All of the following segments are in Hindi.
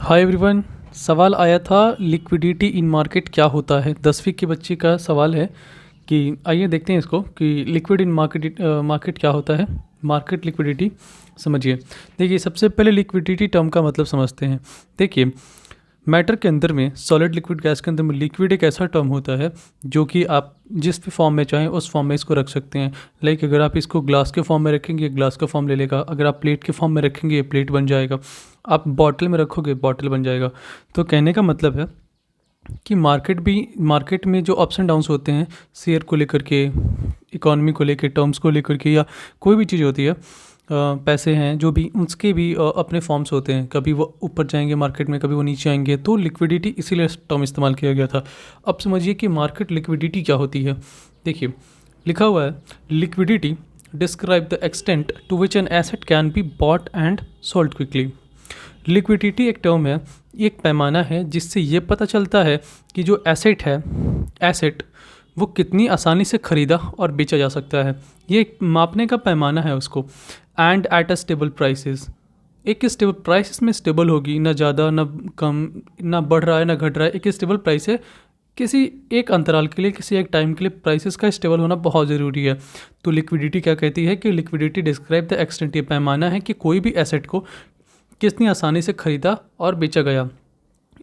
Hi everyone. सवाल आया था लिक्विडिटी इन मार्केट क्या होता है। 10वीं के बच्चे का सवाल है कि आइए देखते हैं इसको कि लिक्विड इन मार्केट क्या होता है। मार्केट लिक्विडिटी समझिए। देखिए सबसे पहले लिक्विडिटी टर्म का मतलब समझते हैं। देखिए मैटर के अंदर में सॉलिड लिक्विड गैस के अंदर में लिक्विड एक ऐसा टर्म होता है जो कि आप जिस भी फॉर्म में चाहें उस फॉर्म में इसको रख सकते हैं। लाइक अगर आप इसको ग्लास के फॉर्म में रखेंगे ग्लास का फॉर्म ले लेगा, अगर आप प्लेट के फॉर्म में रखेंगे ये प्लेट बन जाएगा, आप बॉटल में रखोगे बॉटल बन जाएगा। तो कहने का मतलब है कि मार्केट में जो अप्स एंड डाउन्स होते हैं शेयर को लेकर के, इकोनॉमी को लेकर, टर्म्स को लेकर के, या कोई भी चीज़ होती है, पैसे हैं जो भी, उसके भी अपने फॉर्म्स होते हैं। कभी वो ऊपर जाएंगे मार्केट में, कभी वो नीचे आएंगे। तो लिक्विडिटी इसीलिए टर्म इस्तेमाल किया गया था। अब समझिए कि मार्केट लिक्विडिटी क्या होती है। देखिए लिखा हुआ है liquidity describe the extent to which an asset can be bought and sold quickly. Liquidity एक टर्म है, ये एक पैमाना है जिससे ये पता चलता है कि जो एसेट वो कितनी आसानी से ख़रीदा और बेचा जा सकता है। ये एक मापने का पैमाना है उसको। And at a stable prices, एक स्टेबल प्राइस में स्टेबल होगी, ना ज़्यादा ना कम, ना बढ़ रहा है ना घट रहा है। एक स्टेबल प्राइस है, किसी एक अंतराल के लिए, किसी एक टाइम के लिए प्राइसेस का स्टेबल होना बहुत ज़रूरी है। तो लिक्विडिटी क्या कहती है कि लिक्विडिटी डिस्क्राइब द एक्सटेंट, ये पैमाना है कि कोई भी एसेट को कितनी आसानी से ख़रीदा और बेचा गया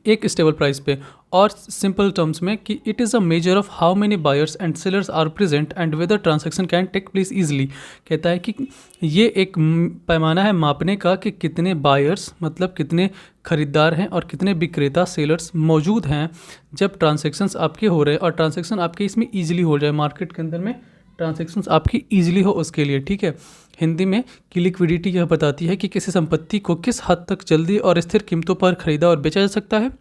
एक स्टेबल प्राइस पे। और सिंपल टर्म्स में कि it is a measure of how many buyers and sellers are present and whether transaction can take place easily. कहता है कि ये एक पैमाना है मापने का कि कितने बायर्स मतलब कितने खरीदार हैं और कितने विक्रेता सेलर्स मौजूद हैं जब ट्रांजैक्शंस आपके हो रहे हैं, और ट्रांजैक्शन आपके इसमें ईजिली हो जाए, मार्केट के अंदर में ट्रांजैक्शंस आपकी ईजिली हो उसके लिए। ठीक है, हिंदी में कि लिक्विडिटी यह बताती है कि किसी संपत्ति को किस हद तक जल्दी और स्थिर कीमतों पर खरीदा और बेचा जा सकता है।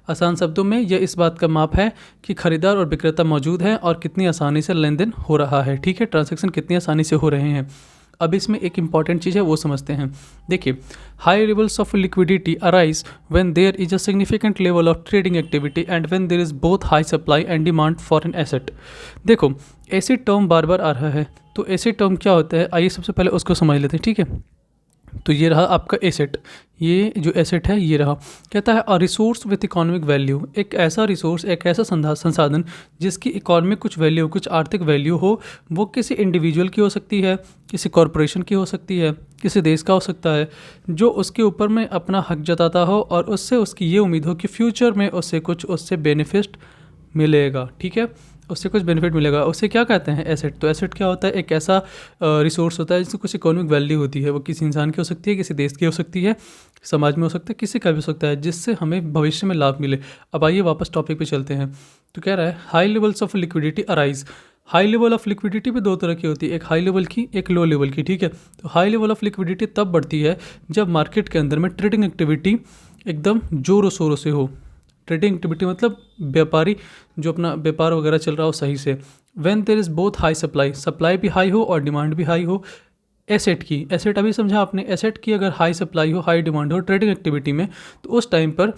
आसान शब्दों में यह इस बात का माप है कि खरीदार और विक्रेता मौजूद हैं और कितनी आसानी से लेन देन हो रहा है। ठीक है, ट्रांजैक्शन कितनी आसानी से हो रहे हैं। अब इसमें एक इंपॉर्टेंट चीज़ है वो समझते हैं। देखिए high levels of liquidity arise when there is a significant level of trading activity and when there is both high supply and demand for an asset. देखो ऐसे टर्म बार बार आ रहा है, तो ऐसे टर्म क्या होता है आइए सबसे पहले उसको समझ लेते हैं। ठीक है, तो ये रहा आपका एसेट, ये जो एसेट है ये रहा। कहता है a resource with economic value, एक ऐसा रिसोर्स, एक ऐसा संसाधन जिसकी इकोनॉमिक कुछ वैल्यू, कुछ आर्थिक वैल्यू हो। वो किसी इंडिविजुअल की हो सकती है, किसी कॉरपोरेशन की हो सकती है, किसी देश का हो सकता है, जो उसके ऊपर में अपना हक जताता हो और उससे उसकी ये उम्मीद हो कि फ्यूचर में उससे कुछ उससे बेनिफिट मिलेगा। ठीक है, उससे कुछ बेनिफिट मिलेगा। उसे क्या कहते हैं एसेट। तो एसेट क्या होता है, एक ऐसा रिसोर्स होता है जिसकी कुछ इकोनॉमिक वैल्यू होती है। वो किसी इंसान की हो सकती है, किसी देश की हो सकती है, समाज में हो सकता है, किसी का भी हो सकता है, जिससे हमें भविष्य में लाभ मिले। अब आइए वापस टॉपिक पे चलते हैं। तो कह रहा है high levels of liquidity arise. High level of liquidity भी दो तरह की होती है, एक हाई लेवल की, एक लो लेवल की। ठीक है, तो हाई लेवल ऑफ लिक्विडिटी तब बढ़ती है जब मार्केट के अंदर में ट्रेडिंग एक्टिविटी एकदम जोरों शोरों से हो। ट्रेडिंग एक्टिविटी मतलब व्यापारी जो अपना व्यापार वगैरह चल रहा हो सही से। When there is both high supply, supply भी हाई हो और डिमांड भी हाई हो एसेट की। एसेट अभी समझा आपने, एसेट की अगर हाई सप्लाई हो, हाई डिमांड हो ट्रेडिंग एक्टिविटी में, तो उस टाइम पर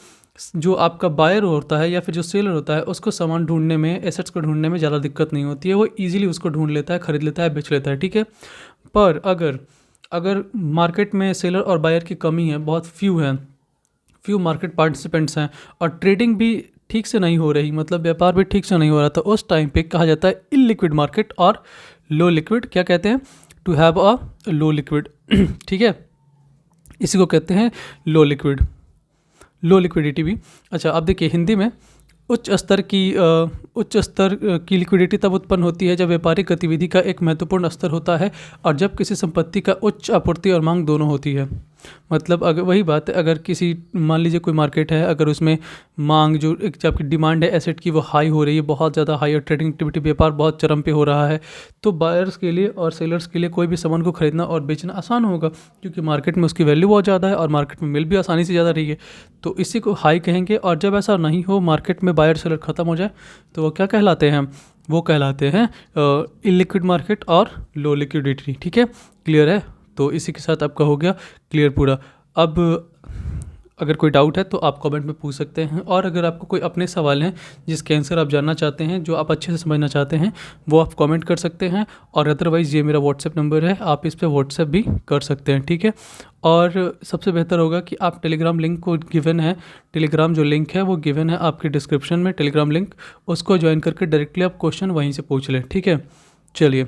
जो आपका बायर होता है या फिर जो सेलर होता है उसको सामान ढूंढने में, एसेट्स को ढूंढने में ज़्यादा दिक्कत नहीं होती है। वो ईजिली उसको ढूंढ लेता है, खरीद लेता है, बेच लेता है। ठीक है, पर अगर मार्केट में सेलर और बायर की कमी है, बहुत फ्यू मार्केट पार्टिसिपेंट्स हैं और ट्रेडिंग भी ठीक से नहीं हो रही, मतलब व्यापार भी ठीक से नहीं हो रहा, तो उस टाइम पे कहा जाता है इलिक्विड मार्केट और लो लिक्विड। क्या कहते हैं, to have a low liquid. ठीक है, इसी को कहते हैं लो लिक्विडिटी भी। अच्छा अब देखिए हिंदी में उच्च स्तर की लिक्विडिटी तब उत्पन्न होती है जब व्यापारिक गतिविधि का एक महत्वपूर्ण स्तर होता है और जब किसी संपत्ति का उच्च आपूर्ति और मांग दोनों होती है। मतलब अगर वही बात है, अगर किसी मान लीजिए कोई मार्केट है, अगर उसमें मांग जो एक जो आपकी डिमांड है एसेट की वो हाई हो रही है, बहुत ज़्यादा हाई, और ट्रेडिंग एक्टिविटी व्यापार बहुत चरम पे हो रहा है, तो बायर्स के लिए और सेलर्स के लिए कोई भी सामान को खरीदना और बेचना आसान होगा क्योंकि मार्केट में उसकी वैल्यू बहुत ज़्यादा है और मार्केट में मिल भी आसानी से ज़्यादा रही है, तो इसी को हाई कहेंगे। और जब ऐसा नहीं हो, मार्केट में बायर सेलर ख़त्म हो जाए, तो वो क्या कहलाते हैं, वो कहलाते हैं इलिक्विड मार्केट और लो लिक्विडिटी। ठीक है, क्लियर है। तो इसी के साथ आपका हो गया क्लियर पूरा। अब अगर कोई डाउट है तो आप कमेंट में पूछ सकते हैं, और अगर आपको कोई अपने सवाल हैं जिसके आंसर आप जानना चाहते हैं, जो आप अच्छे से समझना चाहते हैं, वो आप कमेंट कर सकते हैं। और अदरवाइज़ ये मेरा व्हाट्सएप नंबर है, आप इस पे व्हाट्सएप भी कर सकते हैं, ठीक है। और सबसे बेहतर होगा कि आप टेलीग्राम लिंक को गिवन है, टेलीग्राम जो लिंक है वो गिवन है आपके डिस्क्रिप्शन में, टेलीग्राम लिंक, उसको ज्वाइन करके डायरेक्टली आप क्वेश्चन वहीं से पूछ लें, ठीक है। चलिए,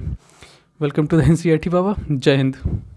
वेलकम टू द NCERT बाबा। जय हिंद।